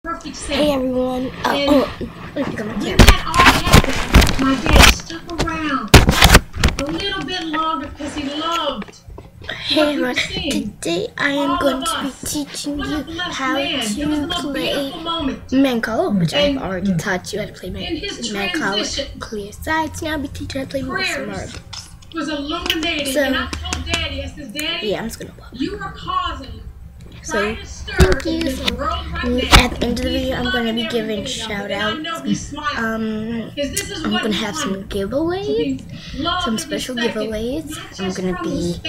Hey everyone. When that all happened, my dad stuck around a little bit longer because he loved. Hey everyone. Today I am going to be teaching you how to play Mancala, which I've already taught you how to play Mancala. Clear sides. Now I'll be teaching you how to play Marbles. Was illuminating, and I told Daddy, I said, Daddy, yeah, I'm just gonna pop. You are causing. So, thank you. At the end of the video, I'm going to be giving shout-outs. I'm going to have some giveaways, some special giveaways. I'm going to be,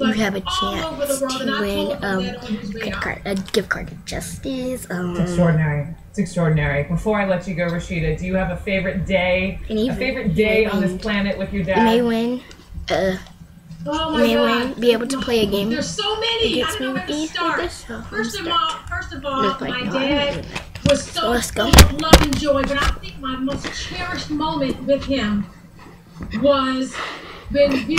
you have a chance to win a gift card to Justice. It's extraordinary. It's extraordinary. Before I let you go, Rashida, do you have a favorite day? A favorite day on this planet with your dad? You may win. Be able to play a game. There's so many. I don't know where to start. First of all, my dad was so full of love and joy, but I think my most cherished moment with him was when we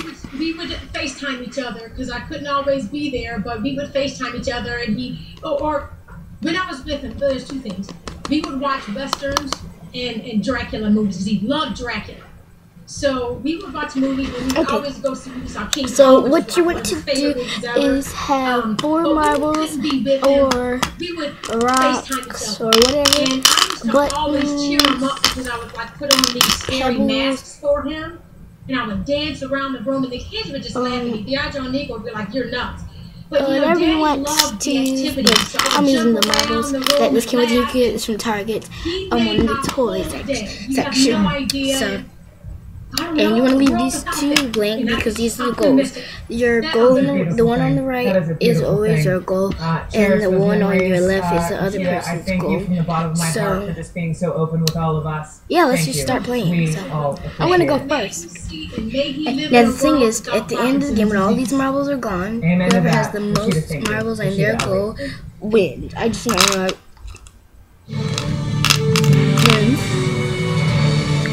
would FaceTime each other, because I couldn't always be there, but we would FaceTime each other, and or when I was with him, there's two things. We would watch Westerns and Dracula movies, because he loved Dracula. So we would watch movies, and we would always go see movies on King. So what you want to do is have 4 marbles or rocks or whatever. And I used to always cheer him up because I would like put on these scary masks for him, and I would dance around the room, and the kids would just laugh at me. The Ajo Nico would be like, "You're nuts." But you know, Daddy loved the activity. So I'm using the marbles that this came with you kids from Target. I'm on the toy section. So. And you want to leave these 2 blank because these are the goals. Your goal, the one on the right is always your goal, and the one on your left is the other person's goal. So, yeah, let's just start playing. So, I'm going to go first. Now, the thing is, at the end of the game, when all these marbles are gone, whoever has the most marbles on their goal wins. I just know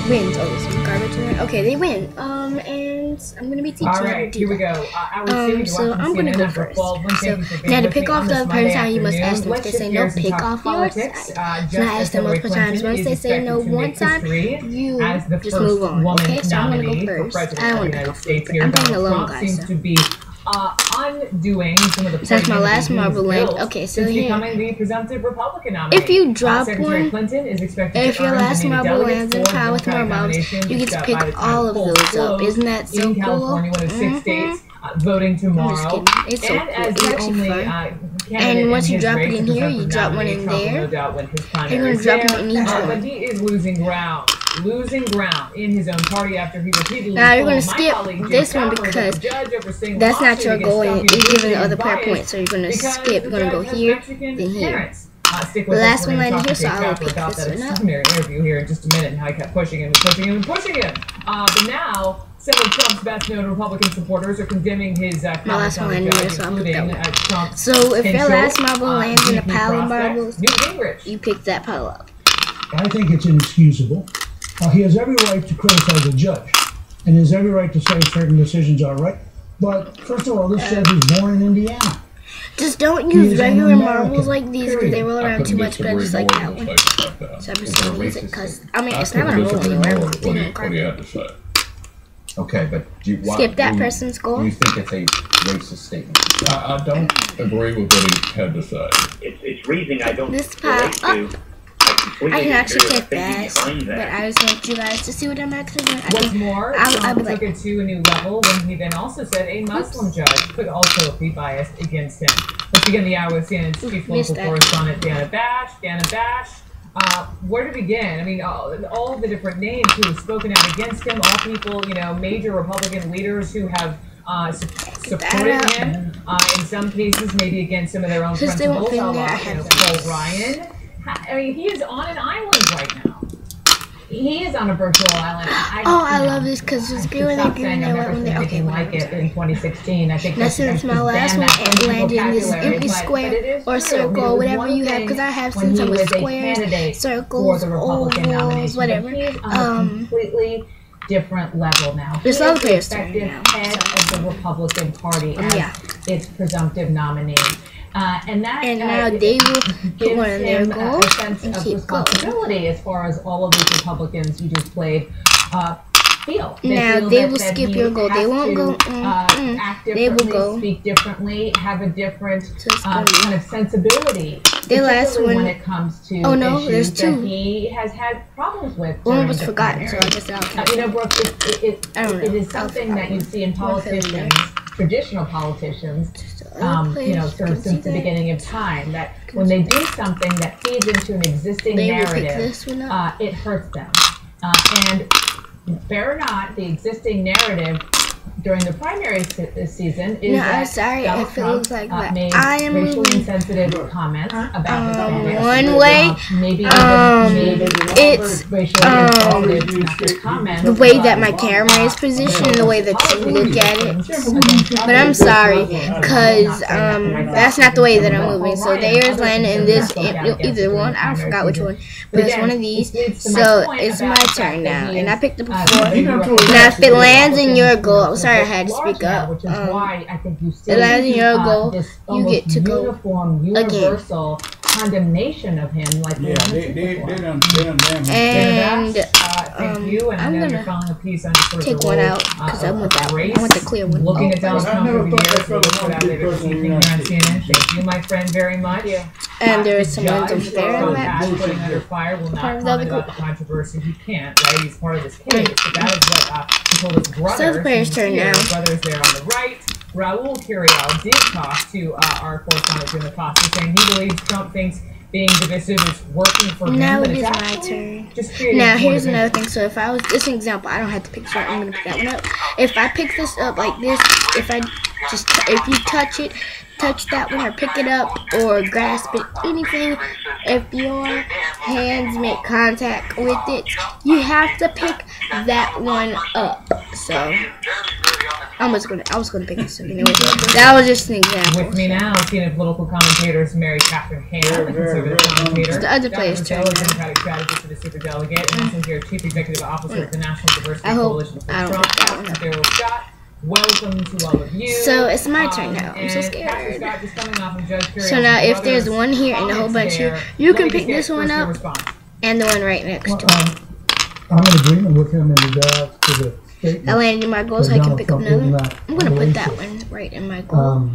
wins. Oh, there's some garbage in there. Okay, they win. And I'm gonna be teaching. All right, here we go. So I'm gonna go first. So now to pick off the other person's time, you must ask them if they say no, pick off your side. So I ask them multiple times. Once they say no one time, you just move on. Okay, so I'm gonna go first. I don't want to go first. I'm playing alone, guys. So. Undoing some of the that's my last marble land. Okay, so here, if you drop one, if your last marble lands in pile with more marbles, you get to pick all of those up. Isn't that so cool? Voting tomorrow. It's so cool. It's actually fun. And once you drop it in here, you drop one in there. And you're going to drop it in each one. But he is losing ground in his own party after he repeatedly. Now you're going to skip this one because that's not your goal and it's giving the other player points. So you're going to skip. You're going to go here, then here. The last one landed here, so I will pick this one up. Interview here in just a minute, and how he kept pushing him and pushing him and pushing him. But now, some of Trump's best-known Republican supporters are condemning his comments on the judge, including Trump. So if your last marble lands in a pile of marbles, you pick that pile up. I think it's inexcusable. He has every right to criticize a judge, and he has every right to say certain decisions are right. But first of all, this judge was born in Indiana. Just don't use regular marbles like these because they roll around too much, but I just like that one. So I'm just going to use it because, I mean, it's not going to roll anywhere. What do you have to say? Okay, but skip that person's goal. Do you think it's a racist statement? I don't agree with what he had to say. It's reason I don't this pile up. I can actually get fast, but I just want you guys to see what I'm actually doing. What's more, Trump took it to a new level when he then also said a Muslim judge could also be biased against him. Let's begin the hour with CNN's chief local correspondent, Dana Bash. Where to begin? I mean, all the different names who have spoken out against him, all people, you know, major Republican leaders who have supported him, in some cases maybe against some of their own principles, Paul Ryan. I mean, he is on an island right now. He is on a virtual island. I love this because it's green when they're green, they're white when they're okay. Like it in 2016, I think that's my last one. It landed in this empty square or circle, whatever you have. Because I have some type of squares, circles, ovals, whatever. Completely different level now. There's other players too. Head of the Republican Party as its presumptive nominee. And now they will put one in their goal a sense and of keep going. responsibility as far as all of these Republicans you just played feel. Now feel they that will skip your goal. They won't go. Act They will go. speak differently, have a different Just kind of sensibility. The last one. When it comes to Oh no, there's issues two. that he has had problems with. One was during the forgotten, so I primary. guess I'll count. You know, Brooke, I don't know. it is something that you see in politicians, traditional politicians, you know, sort of since the beginning of time, that when they do something that feeds into an existing They will pick narrative, this one up. it hurts them. And fair or not, the existing narrative during the primary season is that I'm sorry, Donald I feel Trump, like that. made I am racially insensitive comments about the candidate. one way. Maybe It's racially insensitive comments. the way that my camera is positioned, the way that you look at it. But I'm sorry, cause that's not the way that I'm moving. So there's landing in this, either one. I forgot which one, but it's one of these. So it's my turn now, and I picked up a 4. Now if it lands in your goal, I'm sorry I had to speak up. Which is why I think you see it lands in your goal, this you get to go uniform, universal condemnation of him, like they done and thank you, and I I'm know gonna you're filing a piece on sort of take the one role, out because I want that one. race. I want the clear one. Looking at Donald Trump never over the thought years, that fella we'll put out wanted later to this be evening here on CNN. Thank you, my friend, very much. And there is someone Judge, there so that Pat putting under fire will not part of the comment other about the controversy. He can't, right? He's part of this case. But that is what he told his brother. So the player's turn now. His brother's there on the right. Raul Curiel did talk to our correspondent Jim Acosta, saying he believes Trump thinks being divisive is working for him. now but it is it's my actually turn. just creating Now more here's division. another thing. So if I was this an example, I don't have to pick this up. I'm gonna pick that one up. If I pick this up like this, if you touch it, touch that one or pick it up or grasp it, anything, if your hands make contact with it, you have to pick that one up. So I was gonna pick this up anyway. That was just an example. With me now, senior political commentators Mary Catherine Hale, the conservative commentator. The other players Dr. turn Michelle, now. Democratic strategist for the superdelegate, and also here, Chief Executive Officer of the National Diversity I hope Coalition for I don't Trump, pick that one up. Daryl Scott. Welcome to all of you. So it's my turn now. I'm so and scared. Pastor Scott just coming off of Judge So now if there's Curiel's one here and a whole bunch here, you can pick this one up and the one right next to it. I'm in agreement with him in regards to the statement. I landed in my goal, so I can pick up another one. I'm gonna put that racist. one right in my goal.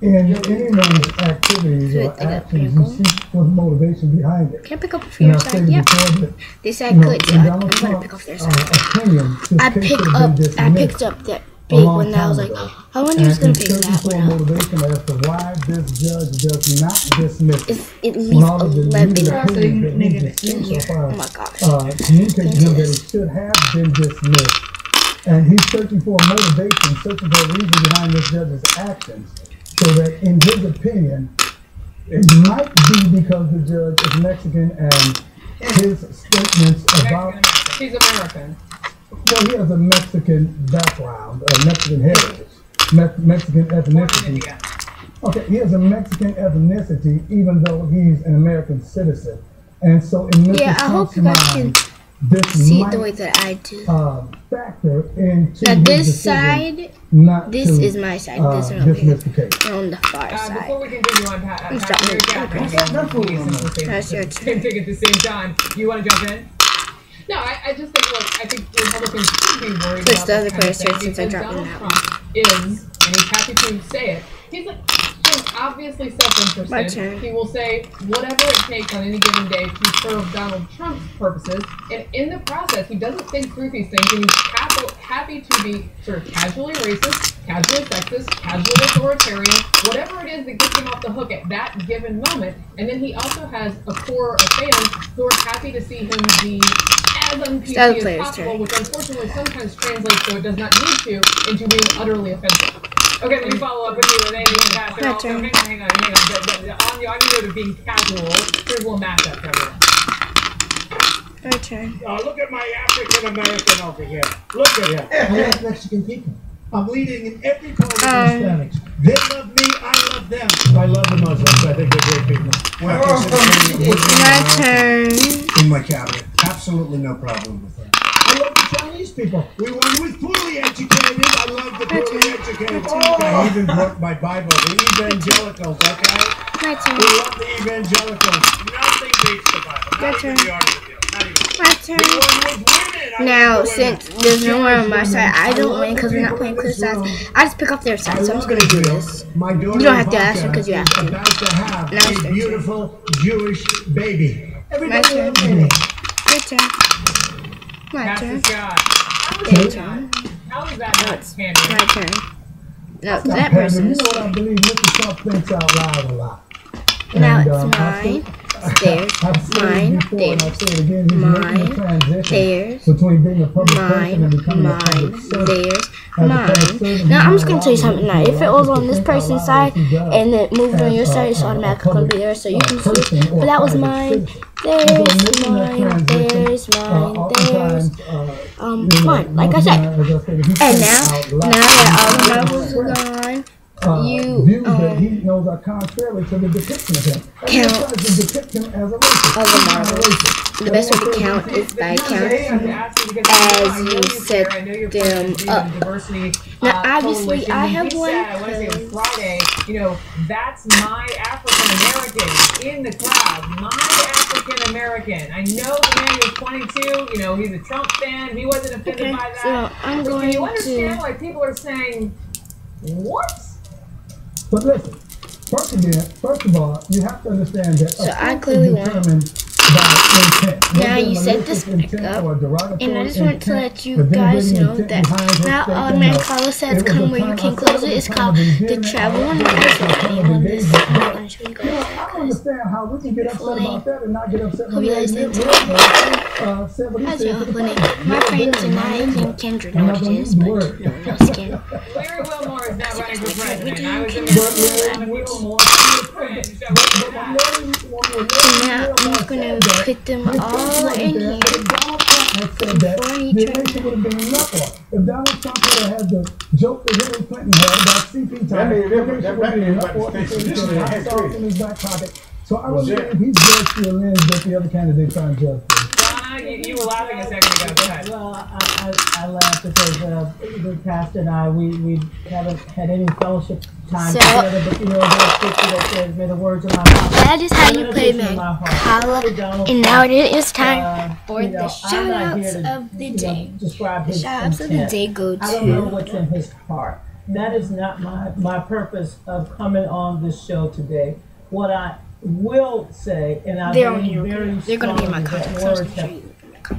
In anyone's activities or actions, you see what motivation behind it. Can I pick up a And few I've side? stated Yep. before that, They said you know, good, so in I'm Donald gonna Trump's pick off their side. opinion, this I case picked could have been up that a big long one that I was time like, ago. I wonder who's gonna pick searching that for one up. motivation as to why this judge does not dismiss it. It's at When least all of the 11 legal opinions that we've in discussed here. so far, Oh my gosh. communicate to him that it should have been dismissed. And he's searching for a motivation, searching for a reason behind this judge's actions, so that in his opinion, it might be because the judge is Mexican and his statements about, He's American. well, he has a Mexican background, a Mexican heritage, Mexican ethnicity. Okay, he has a Mexican ethnicity, even though he's an American citizen. And so in Mr. Yeah, I hope Trump's you guys can mind, this see it might the way that I do. factor into Now his this decision side, not this to is my side. This one over dismiss here. the case. On the far Before side. we continue on, Pat, Please stop moving. That's your same thing at the same time. Do you want to jump in? No, I just think, look, I think Republicans should be worried Push about the other this kind of players thing first since I because dropped Donald them Trump is, and he's happy to say it, he's like, so obviously My self-interested. turn. He will say whatever it takes on any given day to serve Donald Trump's purposes, and in the process, he doesn't think through these things, and he's happy to be sort of casually racist, casually sexist, casually authoritarian, whatever it is that gets him off the hook at that given moment. And then he also has a core of fans who are happy to see him be as un-PC as possible, which unfortunately sometimes translates, so it does not need to, into being utterly offensive. Okay, let me follow up with you with Amy and Pastor. Also, hang on. On your note of being casual, here's a little matchup for everyone. My turn. Look at my African American over here. Look at him. I like Mexican people. I'm leading in every part of the Hispanics. They love me, I love them. I love the Muslims. I think they're great people. My turn. In my cabinet. Absolutely no problem with that. I love the Chinese. these people. We want who is fully educated. I love the fully educated. I even broke my Bible. The evangelicals, okay? My turn. We love the evangelicals. Nothing beats the Bible. Your Not turn. even the argument. Not even. My turn. Now, since there's no one on my side, I don't win because we're not playing clear sides. I just pick up their side, so I'm just going to do this. You don't have to ask them because you have to. About to have a beautiful Jewish baby. My turn. Your turn. My turn. Your turn. How is that not My pandering? turn. No, Not that pandering. person's. You know what I believe? Mr. Trump thinks out loud a lot. Now And, it's mine. Theirs. Mine. Theirs. Mine. Theirs. Between being a public person and Mine. becoming a public Mine. servant. Theirs. Mine. Now I'm just gonna tell you something now. If it was on this person's side and it moved on your side, it's automatically gonna be there. So you can see. But that was mine. There's mine. There's mine. There's mine. Like I said. And now that all the marbles are gone, you views that he knows are contrary to the depiction of him. count To depict him as a racist. all the marbles. The best way to count is by counting as you set them up. Now, obviously, I have one. I want to say on Friday, you know, that's my African American in the crowd. My African American. I know the man who's 22. You know, he's a Trump fan. He wasn't offended by that. So I'm But going you to. understand why people are saying, what? But listen, first of all, you have to understand that So I clearly won. by intent. Now you set this back up, and I just want to let you guys know that now Mancala says come where you can close it. It's called the travel one. That's what the name of this. I'm not going to show you I don't guys. understand how we can get upset about that and not get upset Hope when you they guys admit did what said what he How's said your to the opening? public. My friend tonight named Kendra know what it is, but no one else can. Larry Wilmore is not running for president. I was in there on Wilmore. So now I'm going to put them all in here. Before he The turned election would have been enough for. If Donald Trump would have had the joke that Hillary Clinton had about CP time, the election would have been enough for him to put hot sauce in his back pocket. So I don't think he's judged through a lens that the other candidates aren't judged through. Donna, you were laughing a second ago. Go ahead. Well, I laughed because the pastor and I, we haven't had any fellowship time together, but you know, there's scripture that says, may the words of my mouth. That is how you play Mancala. And now it is time for the shout-outs of the day. Describe The his shout-outs of the intent. day go I don't know to... what's in his heart. That is not my purpose of coming on this show today. What I will say, and I They're believe very They're going to be in my strongly that contract. words have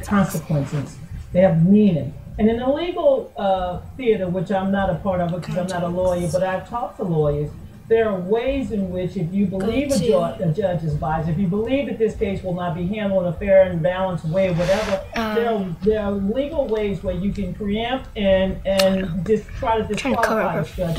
consequences. They have meaning. And in the legal theater, which I'm not a part of because I'm not a lawyer, but I've talked to lawyers, there are ways in which if you believe a judge is biased, if you believe that this case will not be handled in a fair and balanced way, whatever, there are legal ways where you can preempt and just try to disqualify a judge.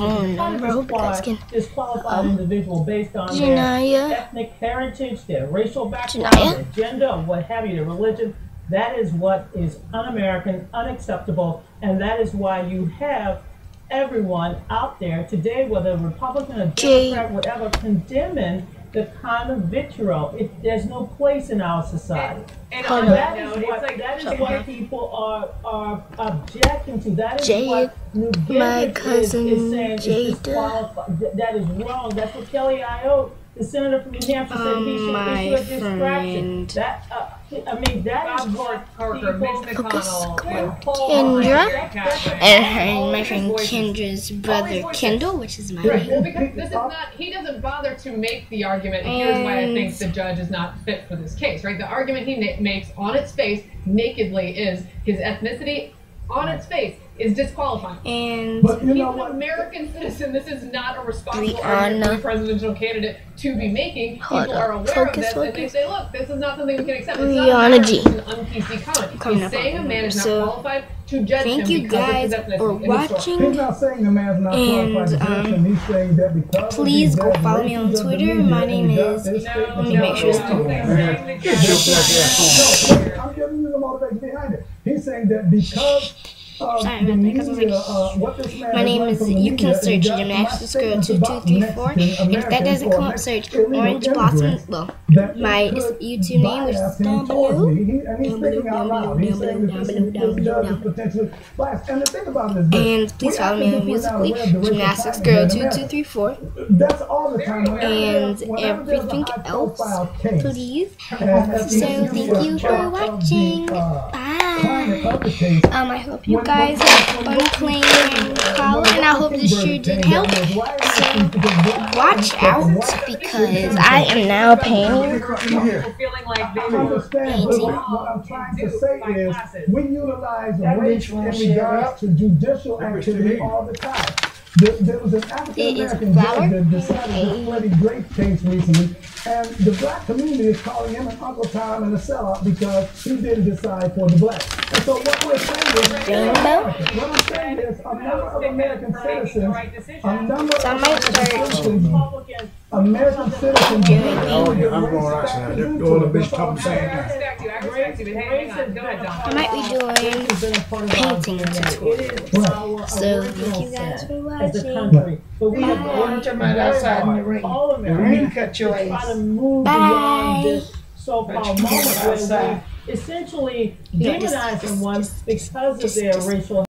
Disqualify an individual based on their ethnic heritage, their racial background, their gender, what have you, their religion. That is what is un-American, unacceptable, and that is why you have everyone out there today, whether Republican or Democrat, whatever, condemning the kind of vitriol. There's no place in our society. And that is what people are objecting to. That is what New Business is saying is disqualified. That is wrong. That's what Kelly Ayotte, the senator from New Hampshire, said he should issue a distraction. That is what Parker, Mitch McConnell, Kendra, and my friend Kendra's brother Kendall, which is my name. Well, because this is not, he doesn't bother to make the argument, and here's why I think the judge is not fit for this case, right? The argument he makes on its face, nakedly, is his ethnicity on its face is disqualifying. And but you he's know an what? American citizen. This is not a responsible argument for a presidential candidate to be making. People are aware of this, and they say, look, this is not something we can accept. It's not an un-PC comment. He's saying a man is not qualified to judge him because of his ethnicity. for watching. He's not saying the man's not qualified to judge him. He's saying that because please go follow me on Twitter. My name is. Let me make sure it's I'm giving you the motivation behind it. He's saying that because Sorry about that, because I was like, my name is, you can search Gymnastics Girl 2234, and if that doesn't come up, search Orange Blossom, well, my YouTube name, which is down below. And please follow me on Musically, Gymnastics Girl 2234, and everything else, please. So thank you for watching. Bye. I hope you guys had fun playing Mancala, and I hope this sure did help. So watch out, because I am now painting. What I'm trying to say is, we utilize race in regards to judicial activity all the time. There was an African-American judge that decided the Freddie Grape case recently, and the black community is calling him an Uncle Tom and a sellout because he didn't decide for the black. And so what we're saying is, a number of American citizens, American citizens. I'm going right now. They're doing a bitch talking saying. I might be doing painting tutorial. So thank you guys for watching. But we have one time outside in the rain. All Americans You cut your try to ass. move beyond this so-called moment where we essentially demonizing one because of their racial